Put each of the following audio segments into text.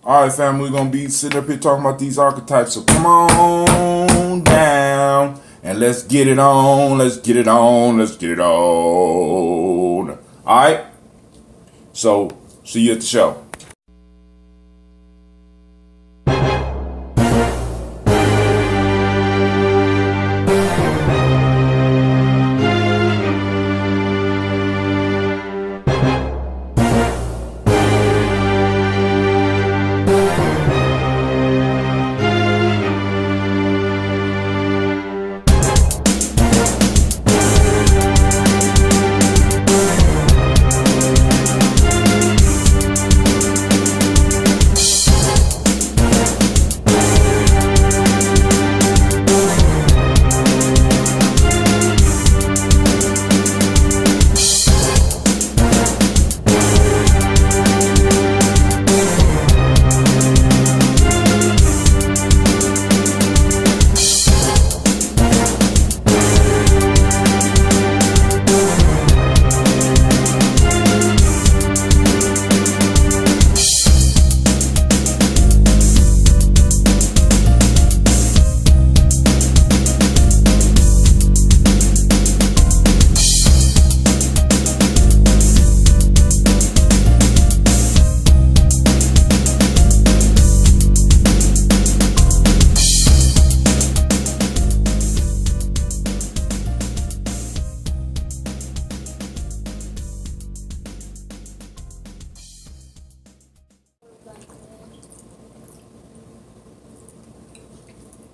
Alright, fam, we're going to be sitting up here talking about these archetypes. So come on down and let's get it on. Let's get it on. Let's get it on. Alright? So, see you at the show.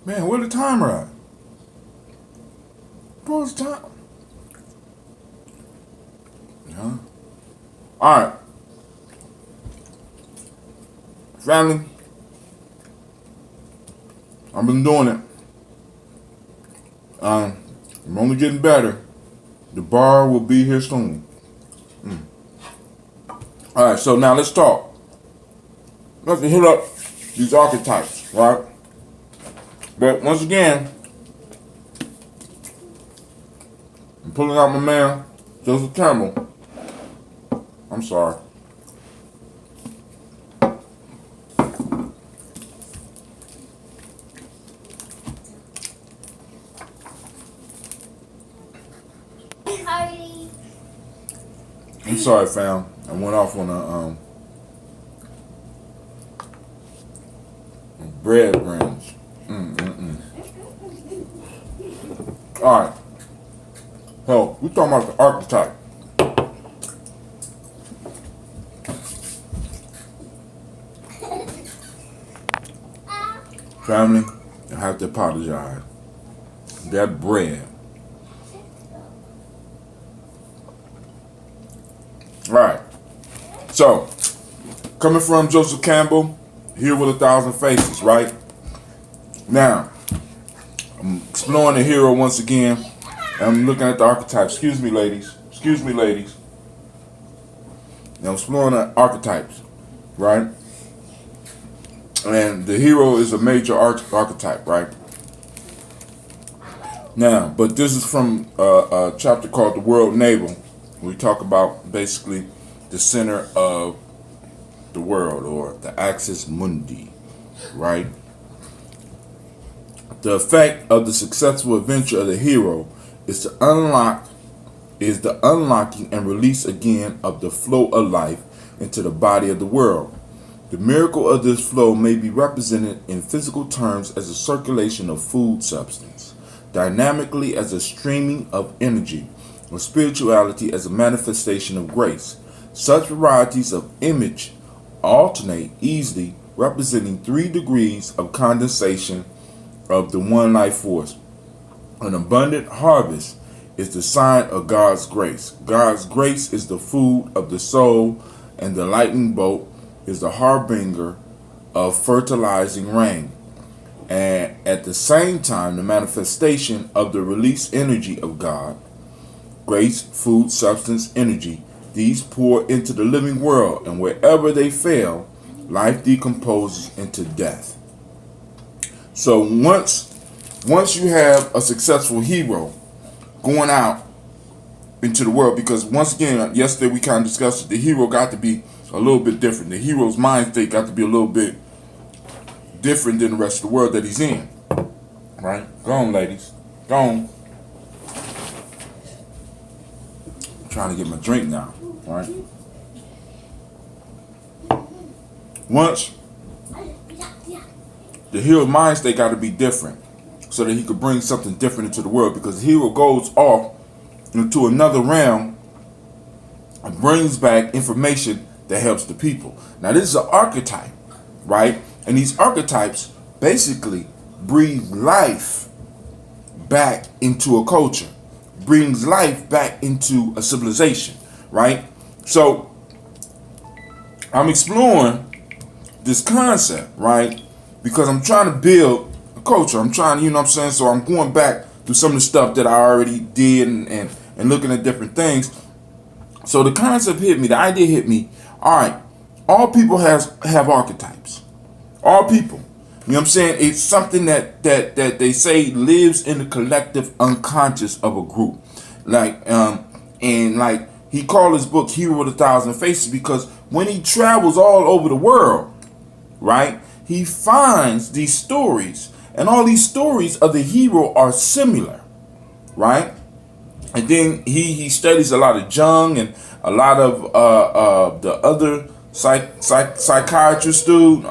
Man, where the timer at? What's the time? Yeah. Alright. Family. I've been doing it. I'm only getting better. The bar will be here soon. Alright, so now let's talk. Let's hit up these archetypes, right? But once again, I'm pulling out my man, Joseph Campbell. I'm sorry. I'm sorry, fam. I went off on a bread branch. Alright. So, we're talking about the archetype. Family, I have to apologize. That bread. Alright. So, coming from Joseph Campbell, Here with 1,000 Faces, right? Now, I'm exploring the hero once again. I'm looking at the archetypes. Excuse me, ladies. Excuse me, ladies. Now, I'm exploring the archetypes, right? And the hero is a major archetype, right? Now, but this is from a chapter called The World Navel. We talk about basically the center of the world, or the axis mundi, right? The effect of the successful adventure of the hero is the unlocking and release again of the flow of life into the body of the world. The miracle of this flow may be represented in physical terms as a circulation of food substance, dynamically as a streaming of energy, or spirituality as a manifestation of grace. Such varieties of image alternate easily, representing 3 degrees of condensation of the one life force. An abundant harvest is the sign of God's grace. God's grace is the food of the soul, and the lightning bolt is the harbinger of fertilizing rain. And at the same time, the manifestation of the release energy of God, grace, food, substance, energy, these pour into the living world, and wherever they fail, life decomposes into death. So once you have a successful hero going out into the world, because once again, yesterday we kind of discussed it, the hero got to be a little bit different. The hero's mind state got to be a little bit different than the rest of the world that he's in. Right? Go on, ladies. Go on. I'm trying to get my drink now. Right? Once the hero's mind state got to be different so that he could bring something different into the world, because the hero goes off into another realm and brings back information that helps the people. Now this is an archetype, right? And these archetypes basically breathe life back into a culture, brings life back into a civilization, right? So I'm exploring this concept, right? Because I'm trying to build a culture. I'm trying, you know what I'm saying? So I'm going back to some of the stuff that I already did and looking at different things. So the concept hit me, the idea hit me. All right, all people have archetypes. All people. You know what I'm saying? It's something that they say lives in the collective unconscious of a group. And like he called his book Hero with 1,000 Faces, because when he travels all over the world, right, he finds these stories, and all these stories of the hero are similar, right? And then he studies a lot of Jung and a lot of the other psychiatrists, dude,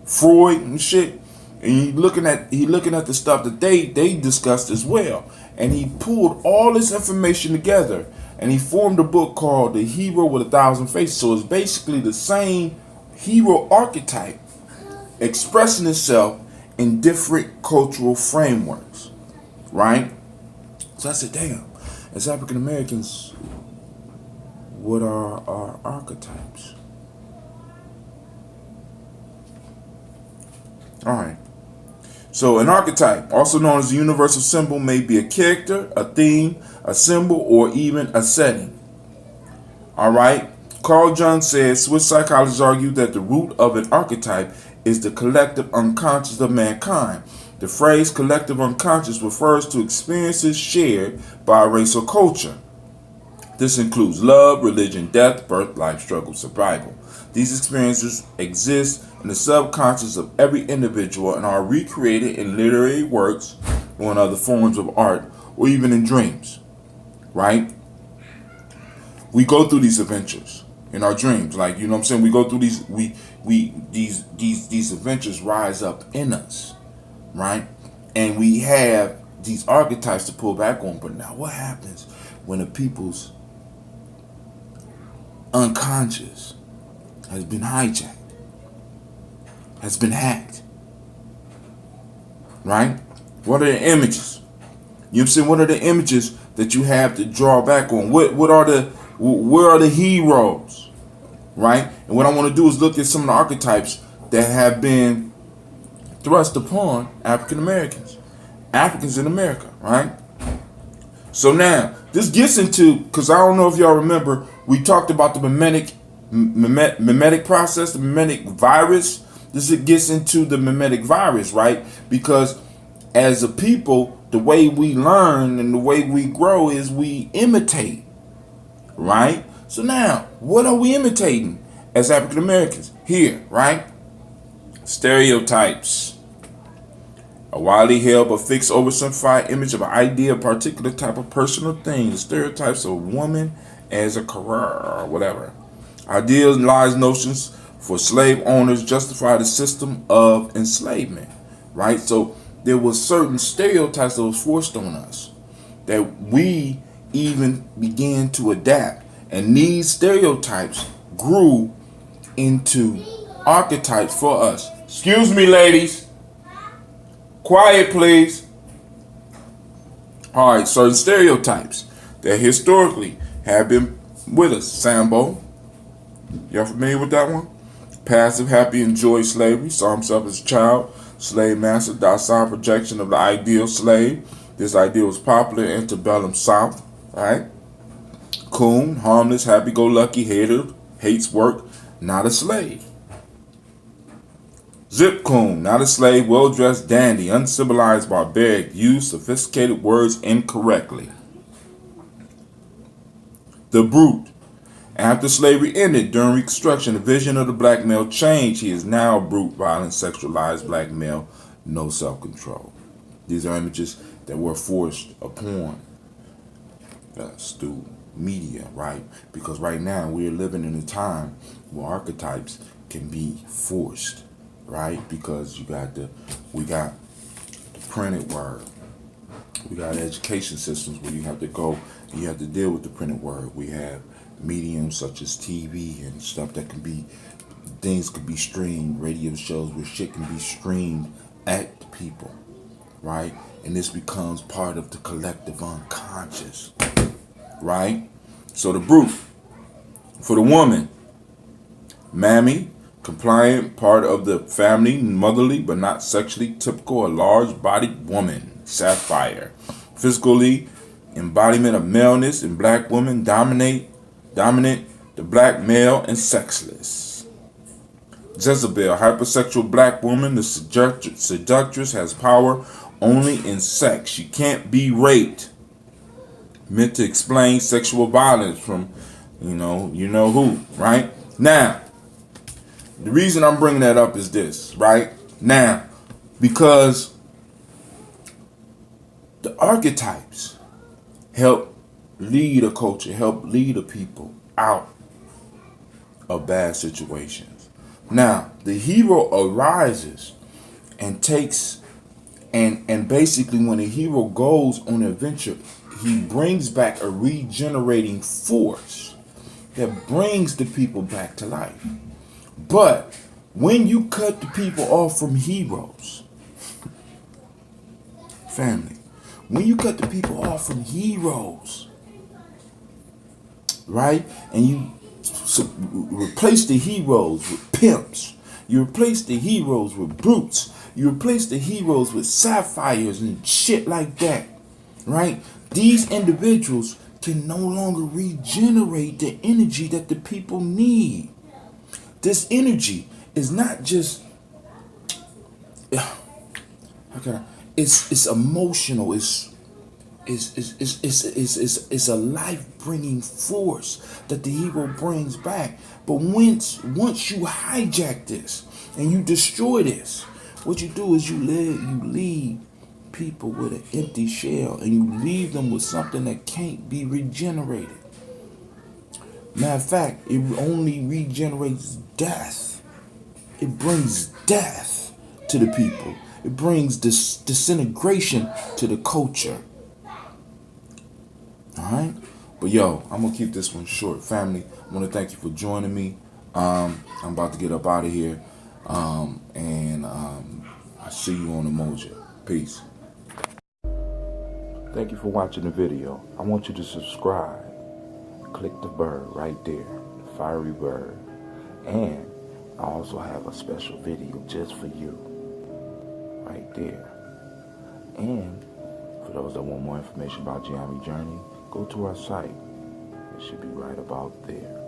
Freud and shit. And he looking at the stuff that they discussed as well. And he pulled all this information together and he formed a book called The Hero with 1,000 Faces. So it's basically the same hero archetype expressing itself in different cultural frameworks, right? So I said, damn, as African Americans, what are our archetypes? All right. So an archetype, also known as a universal symbol, may be a character, a theme, a symbol, or even a setting. All right. Carl Jung says Swiss psychologists argue that the root of an archetype is the collective unconscious of mankind. The phrase collective unconscious refers to experiences shared by a race or culture. This includes love, religion, death, birth, life, struggle, survival. These experiences exist in the subconscious of every individual and are recreated in literary works or in other forms of art or even in dreams, right? We go through these adventures in our dreams, like, you know what I'm saying? We go through these, these adventures rise up in us, right? And we have these archetypes to pull back on. But now what happens when a people's unconscious has been hijacked, has been hacked, right? What are the images? You know what I'm saying? What are the images that you have to draw back on? Where are the heroes, right? And what I want to do is look at some of the archetypes that have been thrust upon African Americans, Africans in America, right? So now this gets into, because I don't know if y'all remember, we talked about the mimetic process, the mimetic virus. This gets into the mimetic virus, right? Because as a people, the way we learn and the way we grow is we imitate, right? So now, what are we imitating as African Americans here, right? Stereotypes. A widely held but fixed, oversimplified image of an idea, a particular type of person or thing. The stereotypes of a woman as a career or whatever. Idealized notions for slave owners justify the system of enslavement, right? So there was certain stereotypes that was forced on us that we even began to adapt. And these stereotypes grew into archetypes for us. Excuse me, ladies. Quiet, please. All right, certain stereotypes that historically have been with us. Sambo. Y'all familiar with that one? Passive, happy, enjoy slavery. Saw himself as a child. Slave master, docile projection of the ideal slave. This ideal was popular in antebellum South, right? Coon, harmless, happy-go-lucky, hater, hates work, not a slave. Zip coon, not a slave, well-dressed dandy, uncivilized barbaric, used sophisticated words incorrectly. The brute, After slavery ended during Reconstruction, the vision of the black male changed. He is now a brute, violent, sexualized black male, no self-control. These are images that were forced upon us through media, right? Because right now we're living in a time where archetypes can be forced, right? Because we got the printed word. We got education systems where you have to go and you have to deal with the printed word. We have mediums such as TV and stuff that can be, things could be streamed, radio shows where shit can be streamed at the people, right? And this becomes part of the collective unconscious, right? So the brute, for the woman, mammy, compliant, part of the family, motherly but not sexually typical, a large-bodied woman, sapphire, physically embodiment of maleness in black woman, dominant, the black male, and sexless. Jezebel, hypersexual black woman, the seductress, has power only in sex. She can't be raped. Meant to explain sexual violence from, you know who, right? Now, the reason I'm bringing that up is this, right? Now, because the archetypes help lead a culture, help lead a people out of bad situations. Now, the hero arises and takes, and basically when a hero goes on an adventure, he brings back a regenerating force that brings the people back to life. But when you cut the people off from heroes, family, when you cut the people off from heroes, right, and you replace the heroes with pimps, you replace the heroes with brutes, you replace the heroes with sapphires and shit like that, right? These individuals can no longer regenerate the energy that the people need. This energy is not just, it's emotional, it's a life-bringing force that the hero brings back. But once you hijack this and you destroy this, what you do is you leave people with an empty shell, and you leave them with something that can't be regenerated. Matter of fact, it only regenerates death. It brings death to the people. It brings disintegration to the culture. Alright? But yo, I'm going to keep this one short, family. I want to thank you for joining me. I'm about to get up out of here. And I'll see you on the Moja. Peace. Thank you for watching the video. I want you to subscribe. Click the bird right there, the fiery bird. And I also have a special video just for you right there. And for those that want more information about Nyame Journey, go to our site. It should be right about there.